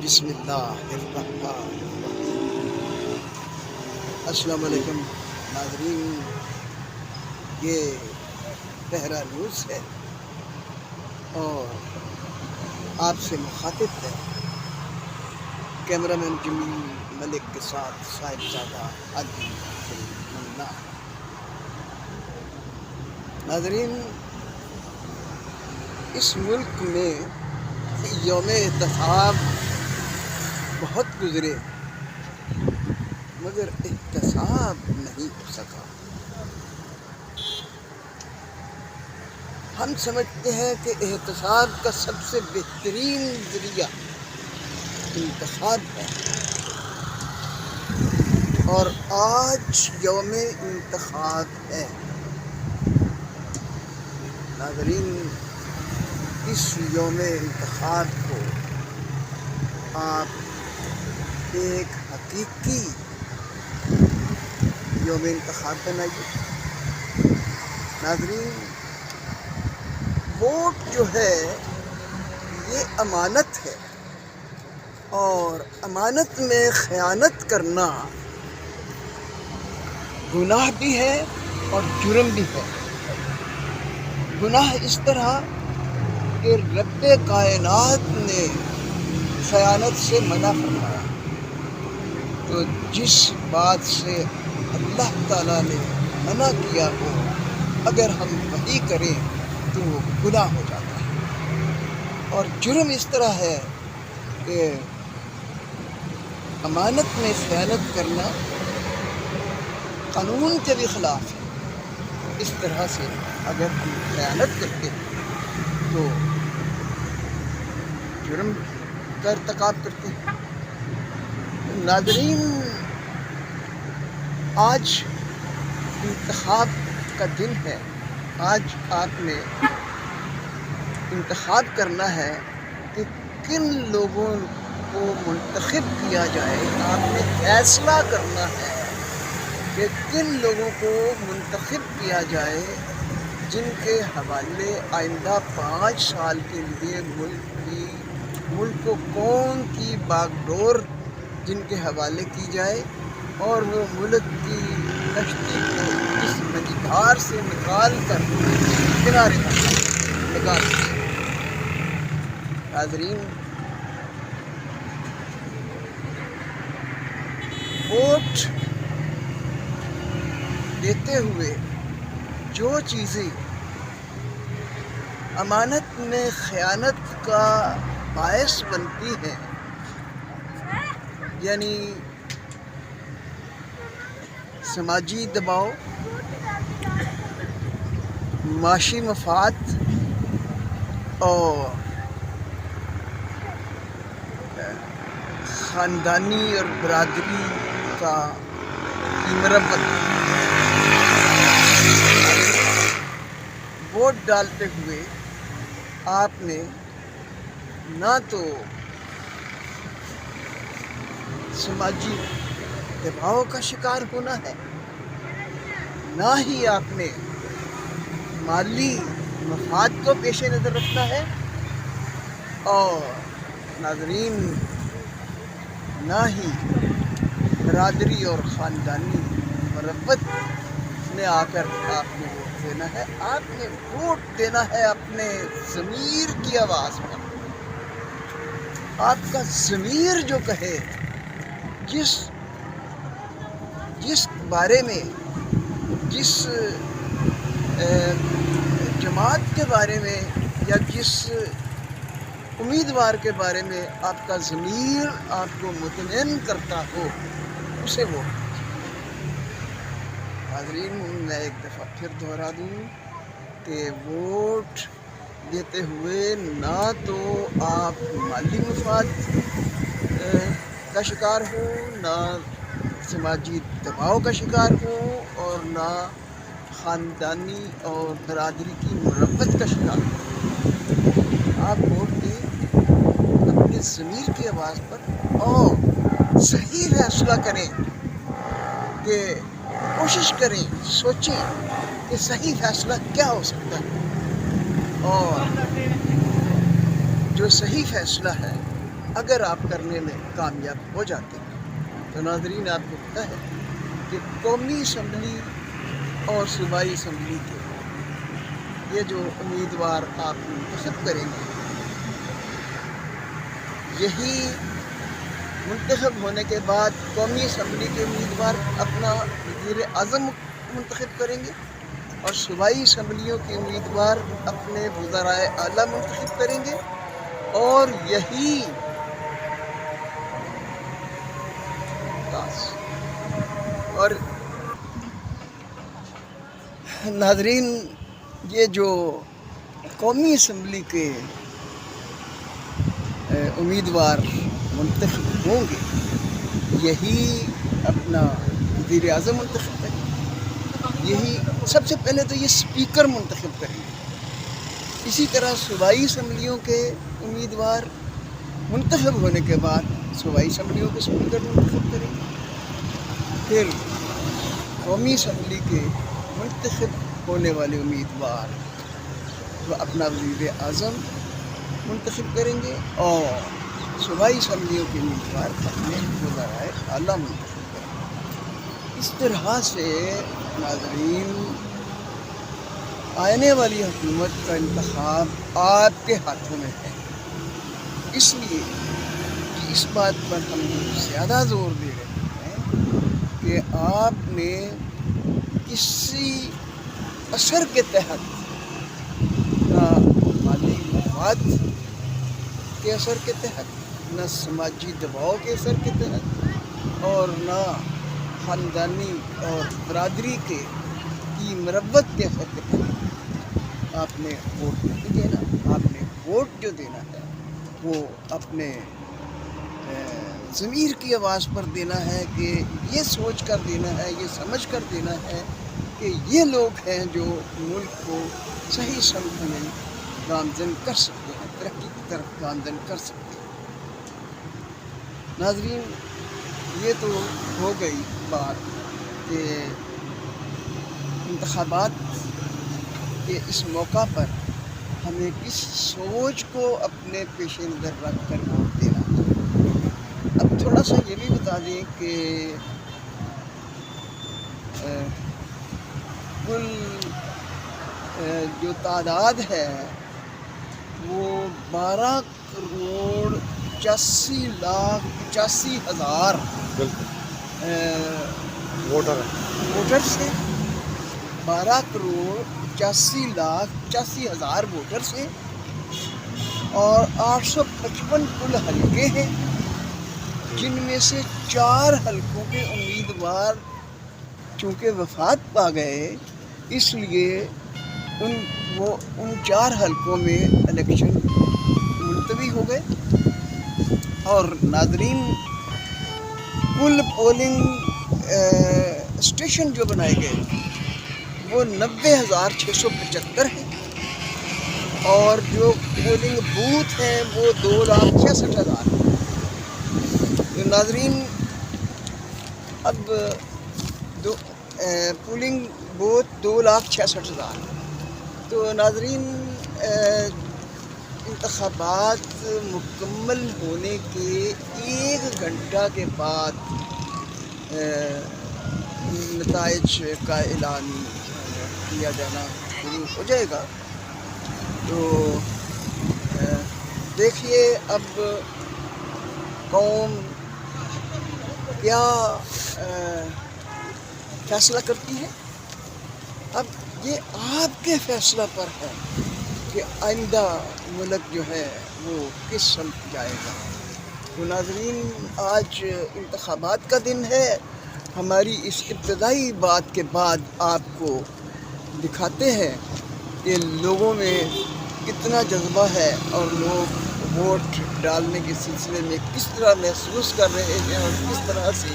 بسم اللہ الرحمن الرحیم۔ السلام علیکم ناظرین، یہ پہرا نیوز ہے اور آپ سے مخاطب ہے کیمرہ مین جمیل ملک کے ساتھ صاحبزادہ عادل منا۔ ناظرین، اس ملک میں یوم احتساب بہت گزرے مگر احتساب نہیں ہو سکا۔ ہم سمجھتے ہیں کہ احتساب کا سب سے بہترین ذریعہ انتخاب ہے، اور آج یوم انتخاب ہے۔ ناظرین، اس یوم انتخاب کو آپ ایک حقیقی یوم انتخاب بنائیے۔ ناظرین، ووٹ جو ہے یہ امانت ہے، اور امانت میں خیانت کرنا گناہ بھی ہے اور جرم بھی ہے۔ گناہ اس طرح کہ رب کائنات نے خیانت سے منع فرمایا، تو جس بات سے اللہ تعالیٰ نے منع کیا ہو اگر ہم وہی کریں تو وہ گناہ ہو جاتا ہے۔ اور جرم اس طرح ہے کہ امانت میں خیانت کرنا قانون کے بھی خلاف ہے۔ اس طرح سے اگر ہم خیانت کرتے ہیں تو جرم کا ارتکاب کرتے ہیں۔ ناظرین، آج انتخاب کا دن ہے۔ آج آپ نے انتخاب کرنا ہے کہ کن لوگوں کو منتخب کیا جائے۔ آپ نے فیصلہ کرنا ہے کہ کن لوگوں کو منتخب کیا جائے جن کے حوالے آئندہ 5 سال کے لیے ملک کو کون کی باغ ڈور جن کے حوالے کی جائے، اور وہ ملک کی کشتی کو اس مجدار سے نکال کر کنارے پر لگا دیں۔ ناظرین، ووٹ دیتے ہوئے جو چیزیں امانت میں خیانت کا باعث بنتی ہیں، یعنی سماجی دباؤ، معاشی مفاد اور خاندانی اور برادری کا مربت، ووٹ ڈالتے ہوئے آپ نے نہ تو سماجی دباؤ کا شکار ہونا ہے، نہ ہی آپ نے مالی مفاد کو پیش نظر رکھنا ہے، اور ناظرین نہ ہی برادری اور خاندانی مربت میں آ کر آپ نے ووٹ دینا ہے۔ آپ نے ووٹ دینا ہے اپنے ضمیر کی آواز پر۔ آپ کا ضمیر جو کہے، جس بارے میں، جس جماعت کے بارے میں یا جس امیدوار کے بارے میں آپ کا ضمیر آپ کو مطمئن کرتا ہو، اسے ووٹ دیجیے۔ ناظرین، میں ایک دفعہ پھر دہرا دوں کہ ووٹ دیتے ہوئے نہ تو آپ مالی مفاد کا شکار ہو، نہ سماجی دباؤ کا شکار ہو، اور نہ خاندانی اور برادری کی مربت کا شکار ہو۔ آپ ووٹ دیں اپنے ضمیر کی آواز پر، اور صحیح فیصلہ کریں کہ کوشش کریں، سوچیں کہ صحیح فیصلہ کیا ہو سکتا ہے، اور جو صحیح فیصلہ ہے اگر آپ کرنے میں کامیاب ہو جاتے ہیں۔ تو ناظرین، آپ کو پتہ ہے کہ قومی اسمبلی اور صوبائی اسمبلی کے یہ جو امیدوار آپ منتخب کریں گے، یہی منتخب ہونے کے بعد قومی اسمبلی کے امیدوار اپنا وزیر اعظم منتخب کریں گے، اور صوبائی اسمبلیوں کے امیدوار اپنے وزرائے اعلیٰ منتخب کریں گے، اور یہی اور ناظرین، یہ جو قومی اسمبلی کے امیدوار منتخب ہوں گے، یہی اپنا وزیر اعظم منتخب کریں گے، یہی سب سے پہلے تو یہ اسپیکر منتخب کریں گے۔ اسی طرح صوبائی اسمبلیوں کے امیدوار منتخب ہونے کے بعد صوبائی اسمبلیوں کے اسپیکر منتخب کریں گے، پھر قومی اسمبلی کے منتخب ہونے والے امیدوار وہ اپنا وزیر اعظم منتخب کریں گے، اور صوبائی اسمبلیوں کے امیدوار اپنے وزرائے اعلیٰ منتخب کریں گے۔ اس طرح سے ناظرین، آنے والی حکومت کا انتخاب آپ کے ہاتھوں میں ہے۔ اس لیے اس بات پر ہم زیادہ زور دے رہے ہیں کہ آپ نے کسی اثر کے تحت، نہ مالی مفاد کے اثر کے تحت، نہ سماجی دباؤ کے اثر کے تحت، اور نہ خاندانی اور برادری کی مربت کے اثر کے تحت آپ نے ووٹ نہیں دینا۔ آپ نے ووٹ جو دینا ہے وہ اپنے ضمیر کی آواز پر دینا ہے، کہ یہ سوچ کر دینا ہے، یہ سمجھ کر دینا ہے کہ یہ لوگ ہیں جو ملک کو صحیح سمت میں گامزن کر سکتے ہیں، ترقی کی طرف گامزن کر سکتے ہیں۔ ناظرین، یہ تو ہو گئی بات کہ انتخابات کے اس موقع پر ہمیں کس سوچ کو اپنے پیش نظر رکھ کر ووٹ دینا ہے۔ اب تھوڑا سا یہ بھی بتا دیں کہ کل جو تعداد ہے وہ 12,85,85,000 ووٹرس ہیں۔ 12,85,85,000 ووٹرس ہیں، اور 855 کل حلقے ہیں، جن میں سے 4 حلقوں کے امیدوار چونکہ وفات پا گئے، اس لیے ان 4 حلقوں میں الیکشن ملتوی ہو گئے۔ اور ناظرین، کل پولنگ اسٹیشن جو بنائے گئے وہ 90,675 ہیں، اور جو پولنگ بوتھ ہیں وہ 2,66,000 ہیں۔ تو ناظرین، اب پولنگ بوتھ 2,66,000۔ تو ناظرین، انتخابات مکمل ہونے کے 1 گھنٹہ کے بعد نتائج کا اعلان کیا جانا شروع ہو جائے گا۔ تو دیکھیے اب قوم کیا فیصلہ کرتی ہے۔ اب یہ آپ کے فیصلہ پر ہے کہ آئندہ ملک جو ہے وہ کس سمت جائے گا۔ تو ناظرین، آج انتخابات کا دن ہے۔ ہماری اس ابتدائی بات کے بعد آپ کو دکھاتے ہیں کہ لوگوں میں کتنا جذبہ ہے، اور لوگ ووٹ ڈالنے کے سلسلے میں کس طرح محسوس کر رہے ہیں، اور کس طرح سے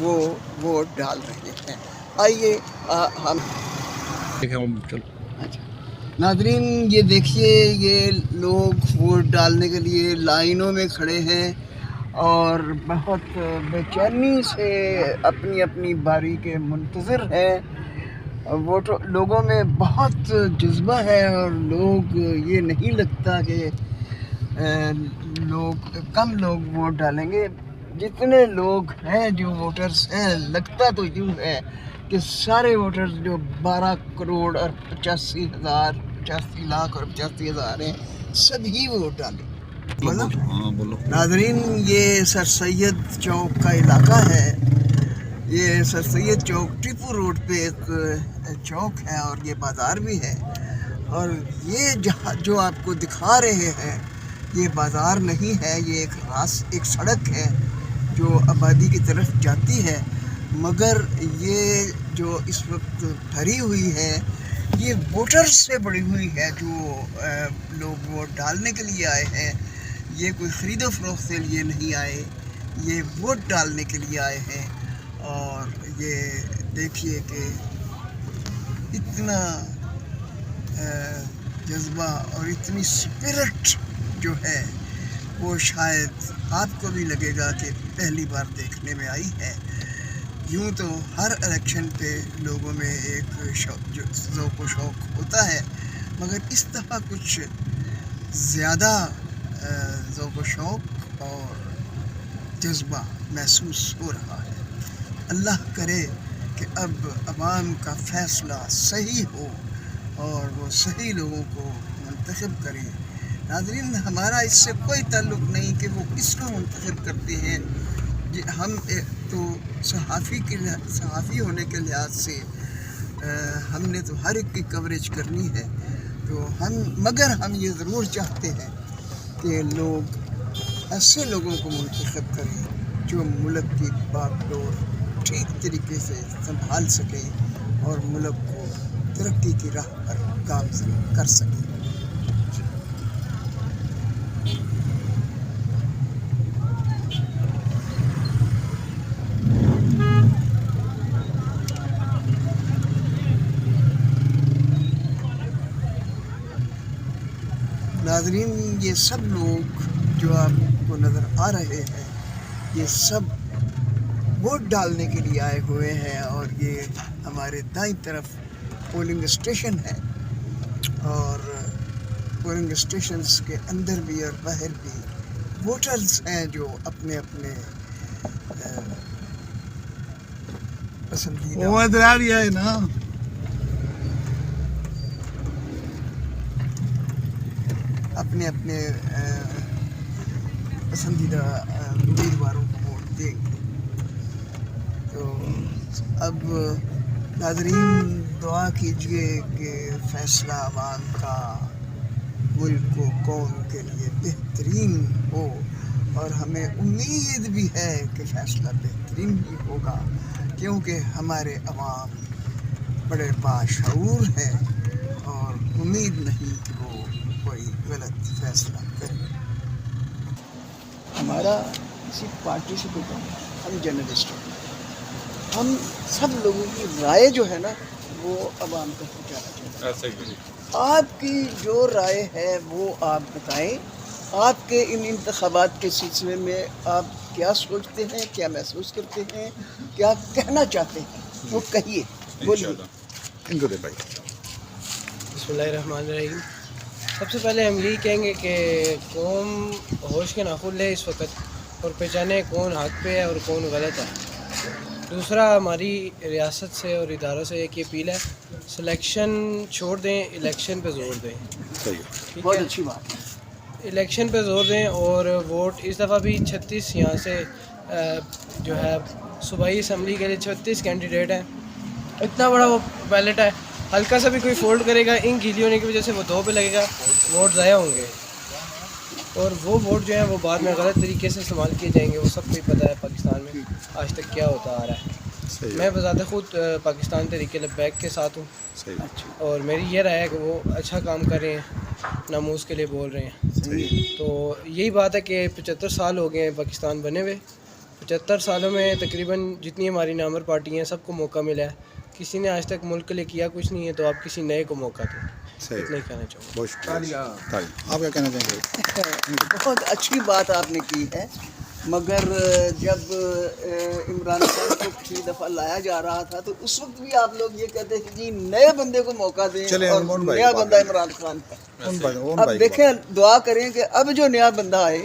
وہ ووٹ ڈال رہے ہیں۔ آئیے ہم ناظرین، یہ دیکھیے، یہ لوگ ووٹ ڈالنے کے لیے لائنوں میں کھڑے ہیں، اور بہت بے چینی سے اپنی اپنی باری کے منتظر ہیں۔ لوگوں میں بہت جذبہ ہے، اور لوگ یہ نہیں لگتا کہ کم لوگ ووٹ ڈالیں گے. جتنے لوگ ہیں جو ووٹرز ہیں، لگتا تو یوں ہے کہ سارے ووٹرز جو 12 کروڑ اور 85 لاکھ اور 85,000 ہیں، سبھی ووٹ ڈالیں. ناظرین، یہ سر سید چوک کا علاقہ ہے. یہ سر سید چوک ٹیپو روڈ پہ ایک چوک ہے اور یہ بازار بھی ہے. اور یہ جہاں جو آپ کو دکھا رہے ہیں یہ بازار نہیں ہے، یہ ایک سڑک ہے جو آبادی کی طرف جاتی ہے. مگر یہ جو اس وقت بھری ہوئی ہے یہ ووٹرز سے بڑی ہوئی ہے، جو لوگ ووٹ ڈالنے کے لیے آئے ہیں. یہ کوئی خرید و فروخت کے لیے نہیں آئے، یہ ووٹ ڈالنے کے لیے آئے ہیں. اور یہ دیکھیے کہ اتنا جذبہ اور اتنی اسپرٹ جو ہے وہ شاید آپ کو بھی لگے گا کہ پہلی بار دیکھنے میں آئی ہے. یوں تو ہر الیکشن پہ لوگوں میں ایک ذوق و شوق ہوتا ہے، مگر اس دفعہ کچھ زیادہ ذوق و شوق اور جذبہ محسوس ہو رہا ہے. اللہ کرے کہ اب عوام کا فیصلہ صحیح ہو اور وہ صحیح لوگوں کو منتخب کریں. ناظرین، ہمارا اس سے کوئی تعلق نہیں کہ وہ کس کو منتخب کرتے ہیں. ہم تو صحافی ہونے کے لحاظ سے ہم نے تو ہر ایک کی کوریج کرنی ہے. تو مگر ہم یہ ضرور چاہتے ہیں کہ لوگ ایسے لوگوں کو منتخب کریں جو ملک کی باغ ڈور ٹھیک طریقے سے سنبھال سکیں اور ملک کو ترقی کی راہ پر گامزن کر سکیں. ناظرین، یہ سب لوگ جو آپ کو نظر آ رہے ہیں یہ سب ووٹ ڈالنے کے لیے آئے ہوئے ہیں. اور یہ ہمارے دائیں طرف پولنگ اسٹیشن ہے اور پولنگ اسٹیشنز کے اندر بھی اور باہر بھی ووٹرز ہیں جو اپنے اپنے پسندیدہ امیدواروں کو ووٹ دیں گے. تو اب ناظرین دعا کیجئے کہ فیصلہ عوام کا ملک و قوم کے لیے بہترین ہو. اور ہمیں امید بھی ہے کہ فیصلہ بہترین ہی ہوگا، کیونکہ ہمارے عوام بڑے باشعور ہیں اور امید نہیں کہ وہ کوئی غلط فیصلہ کرے. ہمارا کسی پارٹی سے کوئی کام نہیں، ہم جرنلسٹ ہیں. ہم سب لوگوں کی رائے جو ہے نا وہ عوام تک پہنچانا چاہتے ہیں. آپ کی جو رائے ہے وہ آپ بتائیں. آپ کے ان انتخابات کے سلسلے میں آپ کیا سوچتے ہیں، کیا محسوس کرتے ہیں، کیا کہنا چاہتے ہیں، وہ کہیے، بولیے. بسم اللہ الرحمن الرحیم. سب سے پہلے ہم یہی کہیں گے کہ قوم ہوش کے ناخن لے اس وقت اور پہچانے کون حق پہ ہے اور کون غلط ہے. دوسرا، ہماری ریاست سے اور اداروں سے ایک اپیل ہے، سلیکشن چھوڑ دیں، الیکشن پہ زور دیں. بہت اچھی بات ہے. الیکشن پہ زور دیں اور ووٹ اس دفعہ بھی 36 یہاں سے جو ہے صوبائی اسمبلی کے لیے 36 کینڈیڈیٹ ہیں. اتنا بڑا وہ بیلٹ ہے، ہلکا سا بھی کوئی فولڈ کرے گا، ان گیلی ہونے کی وجہ سے وہ 2 پہ لگے گا، ووٹ ضائع ہوں گے. اور وہ ووٹ جو ہیں وہ بعد میں غلط طریقے سے استعمال کیے جائیں گے. وہ سب کو ہی پتہ ہے پاکستان میں آج تک کیا ہوتا آ رہا ہے. میں بذات خود پاکستان تحریک لبیک کے ساتھ ہوں اور میری یہ رائے ہے کہ وہ اچھا کام کر رہے ہیں، ناموس کے لیے بول رہے ہیں. تو یہی بات ہے کہ 75 سال ہو گئے ہیں پاکستان بنے ہوئے. 75 سالوں میں تقریباً جتنی ہماری نامور پارٹی ہیں سب کو موقع ملا ہے. کسی نے آج تک ملک کے لیے کیا کچھ نہیں ہے، تو آپ کسی نئے کو موقع دیں. اتنا ہی کہنا چاہوں گا. آپ کیا کہنا چاہیں گے؟ بہت اچھی بات آپ نے کی ہے. مگر جب عمران خان کو پچھلی دفعہ لایا جا رہا تھا تو اس وقت بھی آپ لوگ یہ کہتے کہ جی نئے بندے کو موقع دیں اور نیا بندہ عمران خان کا. اب دیکھیں، دعا کریں کہ اب جو نیا بندہ آئے